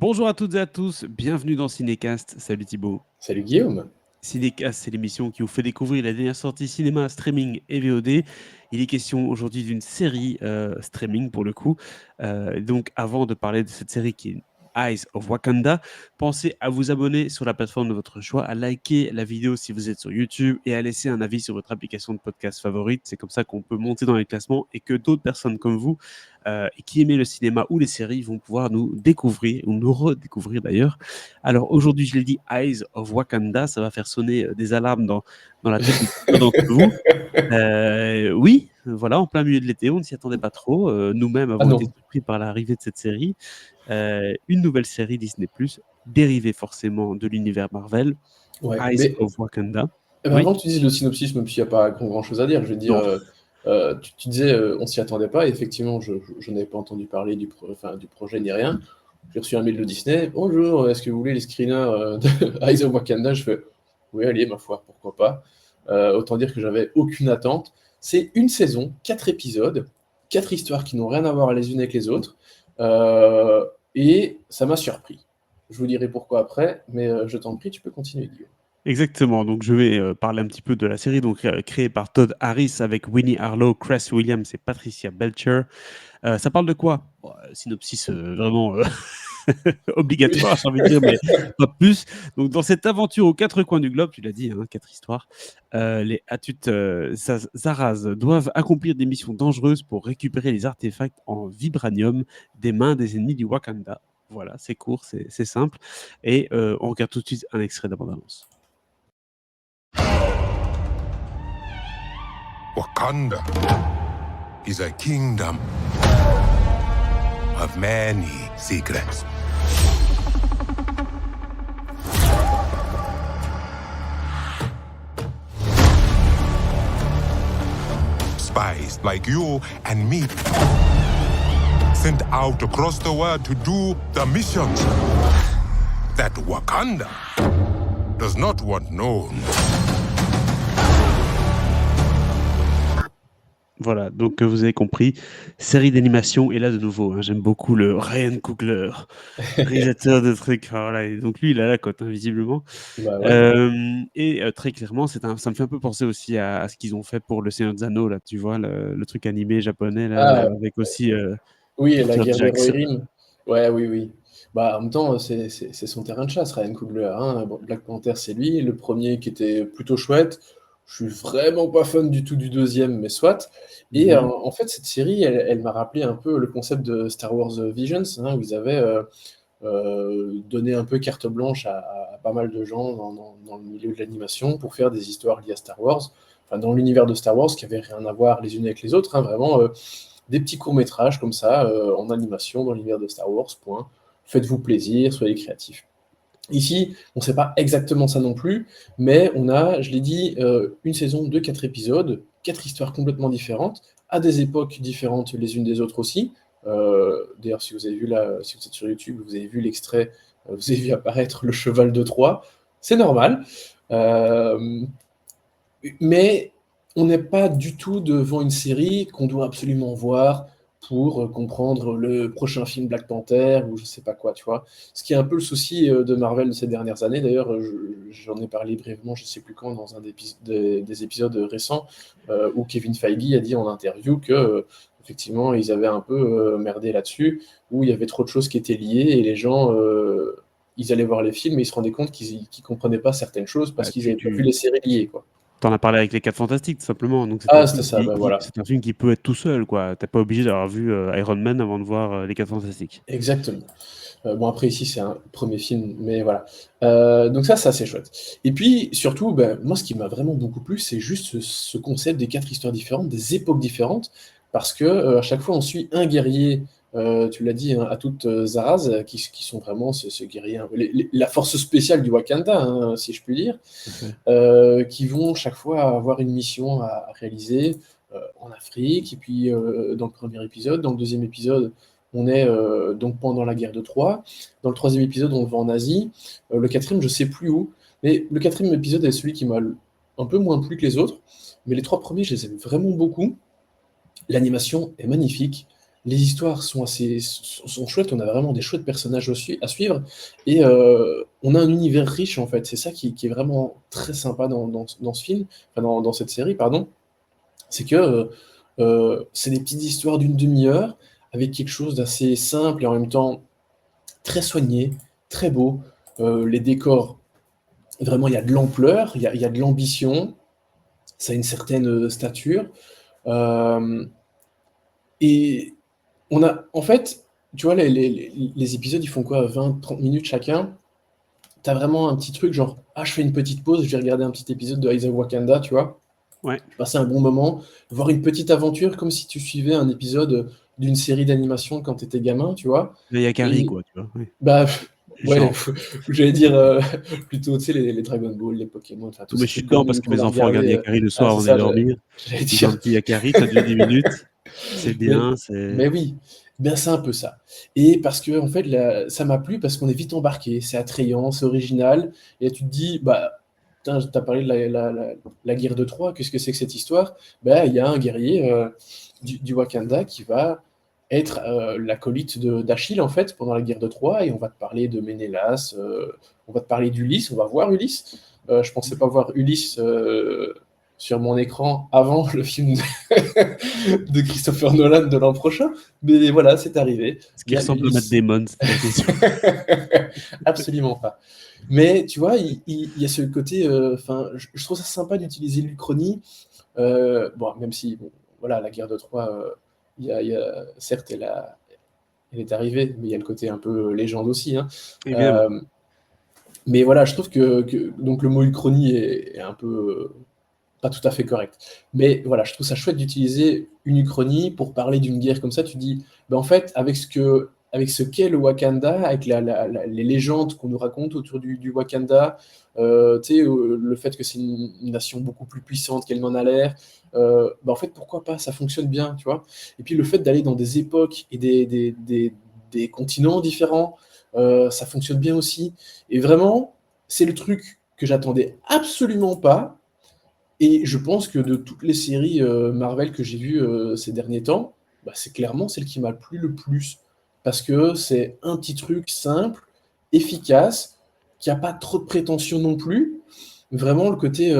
Bonjour à toutes et à tous, bienvenue dans Cinécast. Salut Thibaut. Salut Guillaume. Cinécast, c'est l'émission qui vous fait découvrir la dernière sortie cinéma, streaming et VOD. Il est question aujourd'hui d'une série streaming pour le coup. Donc avant de parler de cette série qui est Eyes of Wakanda, pensez à vous abonner sur la plateforme de votre choix, à liker la vidéo si vous êtes sur YouTube et à laisser un avis sur votre application de podcast favorite. C'est comme ça qu'on peut monter dans les classements et que d'autres personnes comme vous qui aiment le cinéma ou les séries vont pouvoir nous découvrir ou nous redécouvrir d'ailleurs. Alors aujourd'hui, je l'ai dit, Eyes of Wakanda, ça va faire sonner des alarmes dans la tête de plusieurs d'entre vous. Oui, voilà, en plein milieu de l'été, on ne s'y attendait pas trop. Nous-mêmes Ah avons été non. surpris par l'arrivée de cette série. Une nouvelle série Disney+, dérivée forcément de l'univers Marvel, Ouais. Eyes of Wakanda. Avant Oui, que tu dises le synopsis, même s'il n'y a pas grand chose à dire, je veux dire, non, tu disais on s'y attendait pas, et effectivement, je n'avais pas entendu parler du projet ni rien. J'ai reçu un mail de Disney. Bonjour, est-ce que vous voulez les screeners de Eyes of Wakanda? Je fais oui, allez, ma foi, pourquoi pas. Autant dire que j'avais aucune attente. C'est une saison, 4 épisodes, 4 histoires qui n'ont rien à voir les unes avec les autres. Euh, et ça m'a surpris. Je vous dirai pourquoi après, mais je t'en prie, tu peux continuer, Guillaume. exactement. Donc je vais parler un petit peu de la série donc créée par Todd Harris avec Winnie Harlow, Cress Williams et Patricia Belcher. Ça parle de quoi? Bon, synopsis vraiment obligatoire, j'ai envie de dire, mais pas plus. Donc, dans cette aventure aux quatre coins du globe, tu l'as dit, hein, 4 histoires, les Hatut Zaraz doivent accomplir des missions dangereuses pour récupérer les artefacts en vibranium des mains des ennemis du Wakanda. Voilà, c'est court, c'est simple. Et on regarde tout de suite un extrait de la bande-annonce. Wakanda is a kingdom of many secrets. Spies like you and me sent out across the world to do the missions that Wakanda does not want known. Voilà, donc vous avez compris, série d'animation, et là de nouveau, hein, j'aime beaucoup le Ryan Coogler, réalisateur de trucs, voilà, et donc lui il a la cote, hein, visiblement. Bah ouais. Très clairement, ça me fait un peu penser aussi à ce qu'ils ont fait pour Le Seigneur des Anneaux, là, tu vois, le truc animé japonais, là, Ah, avec aussi oui, et la Peter guerre des Jackson. Rohirrim. Ouais, oui, oui. Bah, en même temps, c'est son terrain de chasse, Ryan Coogler, hein. Bon, Black Panther, c'est lui. Le premier qui était plutôt chouette. Je suis vraiment pas fan du tout du deuxième, mais soit. Et Mhm. en fait, cette série, elle m'a rappelé un peu le concept de Star Wars Visions, hein, où ils avaient donné un peu carte blanche à pas mal de gens dans le milieu de l'animation pour faire des histoires liées à Star Wars, enfin dans l'univers de Star Wars qui n'avaient rien à voir les unes avec les autres, hein, vraiment des petits courts-métrages comme ça en animation dans l'univers de Star Wars, point. Faites-vous plaisir, soyez créatifs. Ici, on ne sait pas exactement ça non plus, mais on a, je l'ai dit, une saison de 4 épisodes, 4 histoires complètement différentes, à des époques différentes les unes des autres aussi. D'ailleurs, si vous avez vu là, si vous êtes sur YouTube, vous avez vu l'extrait, vous avez vu apparaître le cheval de Troie. C'est normal. Euh, mais on n'est pas du tout devant une série qu'on doit absolument voir pour comprendre le prochain film Black Panther ou je sais pas quoi, tu vois. Ce qui est un peu le souci de Marvel de ces dernières années. D'ailleurs, j'en ai parlé brièvement, je sais plus quand, dans un des épisodes récents, où Kevin Feige a dit en interview que, effectivement, ils avaient un peu merdé là-dessus, où il y avait trop de choses qui étaient liées et les gens, ils allaient voir les films et ils se rendaient compte qu'ils comprenaient pas certaines choses parce Bah, qu'ils n'avaient pas vu les séries liées, quoi. T'en as parlé avec Les 4 Fantastiques, tout simplement. Donc Ah, c'était ça, bah voilà. c'est un film qui peut être tout seul, quoi. T'es pas obligé d'avoir vu Iron Man avant de voir Les 4 Fantastiques. Exactement. Bon, après, ici, c'est un premier film, mais voilà. Donc ça, c'est assez chouette. Et puis, surtout, ben, moi, ce qui m'a vraiment beaucoup plu, c'est juste ce concept des 4 histoires différentes, des époques différentes, parce que à chaque fois, on suit un guerrier, tu l'as dit, hein, à toute Zaraz, qui sont vraiment ce guerrier, la force spéciale du Wakanda, hein, si je puis dire, Tout à fait. qui vont chaque fois avoir une mission à réaliser en Afrique. Et puis, dans le premier épisode, dans le deuxième épisode, on est donc pendant la guerre de Troie. Dans le troisième épisode, on va en Asie. Le quatrième, je sais plus où. Mais le quatrième épisode est celui qui m'a un peu moins plu que les autres. Mais les 3 premiers, je les aime vraiment beaucoup. L'animation est magnifique. les histoires sont chouettes, on a vraiment des chouettes personnages à suivre, et on a un univers riche, en fait. C'est ça qui est vraiment très sympa dans ce film, enfin dans cette série, pardon. C'est que c'est des petites histoires d'une demi-heure, avec quelque chose d'assez simple et en même temps très soigné, très beau. Les décors, vraiment, il y a de l'ampleur, il y a de l'ambition, ça a une certaine stature. Euh, et on a, en fait, tu vois, les épisodes, ils font quoi, 20-30 minutes chacun. T'as vraiment un petit truc, genre, ah, je fais une petite pause, je vais regarder un petit épisode de Eyes of Wakanda, tu vois. Ouais, Passer un bon moment, voir une petite aventure, comme si tu suivais un épisode d'une série d'animation quand t'étais gamin, tu vois. il y a Carrie, Et quoi, tu vois. Ouais. bah, ouais, Genre, j'allais dire plutôt, tu sais, les Dragon Ball, les Pokémon, enfin, tous mais ces je suis trucs dedans parce que qu'on mes a enfants regardent regardés. Yakari le Ah, soir c'est avant d'aller ça, dormir. j'allais Ils ont un dire. petit Yakari, ça dure 10 minutes. C'est Mais, bien, c'est... mais oui, bien c'est un peu ça. Et parce que en fait, ça m'a plu parce qu'on est vite embarqué, c'est attrayant, c'est original. Et là, tu te dis, bah, putain, t'as parlé de la guerre de Troie, qu'est-ce que c'est que cette histoire? Bah, il y a un guerrier du Wakanda qui va être l'acolyte d'Achille, en fait, pendant la guerre de Troie. Et on va te parler de Ménélas, on va te parler d'Ulysse, on va voir Ulysse. Je pensais pas voir Ulysse sur mon écran avant le film de Christopher Nolan de l'an prochain. Mais voilà, c'est arrivé. Ce Il qui y a ressemble à Matt Ulysse. Damon, c'était la question. Absolument pas. Mais tu vois, il y a ce côté. Enfin, je trouve ça sympa d'utiliser l'Uchronie. Bon, même si, bon, voilà, la guerre de Troie, certes, elle est arrivée, mais il y a le côté un peu légende aussi, hein. Évidemment. Euh, mais voilà, je trouve donc le mot Uchronie est un peu pas tout à fait correct. Mais voilà, je trouve ça chouette d'utiliser une uchronie pour parler d'une guerre comme ça. Tu dis, ben en fait, avec ce qu'est le Wakanda, avec les légendes qu'on nous raconte autour du Wakanda, tu sais, le fait que c'est une nation beaucoup plus puissante qu'elle n'en a l'air, ben en fait, pourquoi pas, ça fonctionne bien, tu vois. Et puis le fait d'aller dans des époques et des continents différents, ça fonctionne bien aussi. Et vraiment, c'est le truc que j'attendais absolument pas, et je pense que de toutes les séries Marvel que j'ai vues ces derniers temps, bah, c'est clairement celle qui m'a plu le plus. Parce que c'est un petit truc simple, efficace, qui n'a pas trop de prétention non plus. Vraiment le côté,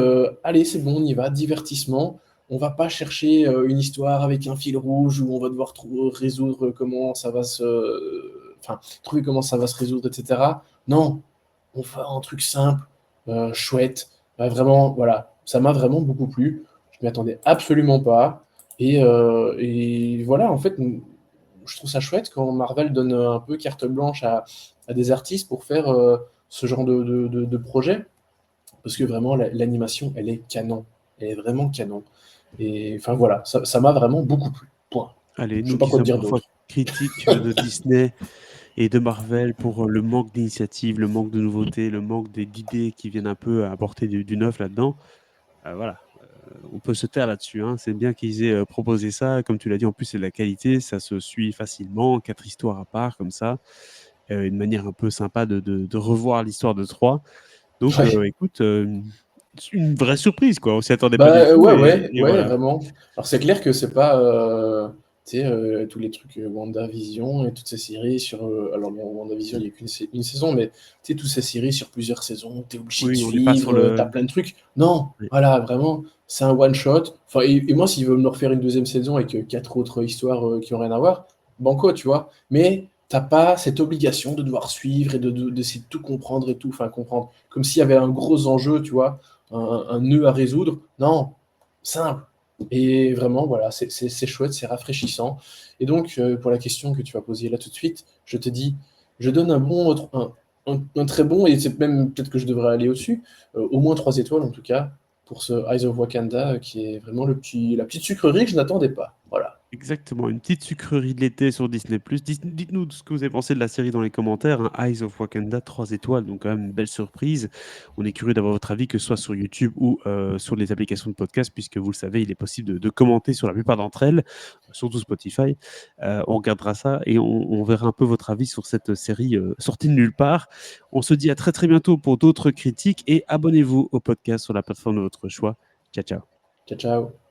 allez, c'est bon, on y va, divertissement. On va pas chercher une histoire avec un fil rouge où on va devoir résoudre comment ça va enfin, trouver comment ça va se résoudre, etc. Non, on fait un truc simple, chouette. Vraiment, voilà, ça m'a vraiment beaucoup plu. Je m'y attendais absolument pas. Et voilà, en fait, je trouve ça chouette quand Marvel donne un peu carte blanche à des artistes pour faire ce genre de projet. Parce que vraiment, l'animation, elle est canon. Elle est vraiment canon. Et enfin voilà, ça m'a vraiment beaucoup plu. Point. Allez, Je sais nous pas qui quoi te sommes dire parfois d'autre. critiques de Disney et de Marvel pour le manque d'initiative, le manque de nouveautés, le manque d'idées qui viennent un peu apporter du neuf là-dedans, voilà, on peut se taire là-dessus, hein. C'est bien qu'ils aient proposé ça. Comme tu l'as dit, en plus, c'est de la qualité, ça se suit facilement, 4 histoires à part, comme ça. Une manière un peu sympa de revoir l'histoire de Troie. Donc, Ouais. écoute, une vraie surprise, quoi. On s'y attendait pas du Bah tout et ouais, voilà. vraiment. Alors c'est clair que c'est pas, tu sais, tous les trucs WandaVision et toutes ces séries sur. Alors bon, WandaVision, il n'y a qu'une saison, mais tu sais, toutes ces séries sur plusieurs saisons, t'es obligé de Oui, on n'est pas sur suivre, t'as le... plein de trucs. Non, Oui. voilà, vraiment, c'est un one shot. Enfin, et moi, s'ils veulent me refaire une deuxième saison avec 4 autres histoires qui n'ont rien à voir, banco, tu vois. Mais t'as pas cette obligation de devoir suivre et d'essayer de tout comprendre et tout, enfin comprendre. Comme s'il y avait un gros enjeu, tu vois, un nœud à résoudre. Non, simple. Et vraiment, voilà, c'est chouette, c'est rafraîchissant. Et donc, pour la question que tu vas poser là tout de suite, je te dis, je donne un très bon, et c'est même peut-être que je devrais aller au-dessus, au moins 3 étoiles en tout cas, pour ce Eyes of Wakanda, qui est vraiment la petite sucrerie que je n'attendais pas. Voilà. Exactement, une petite sucrerie de l'été sur Disney+. Dites-nous ce que vous avez pensé de la série dans les commentaires, hein. Eyes of Wakanda, 3 étoiles, donc quand même une belle surprise. On est curieux d'avoir votre avis, que ce soit sur YouTube ou sur les applications de podcast, puisque vous le savez, il est possible de commenter sur la plupart d'entre elles, surtout Spotify. On regardera ça et on verra un peu votre avis sur cette série sortie de nulle part. On se dit à très très bientôt pour d'autres critiques et abonnez-vous au podcast sur la plateforme de votre choix. Ciao, ciao. Ciao, ciao.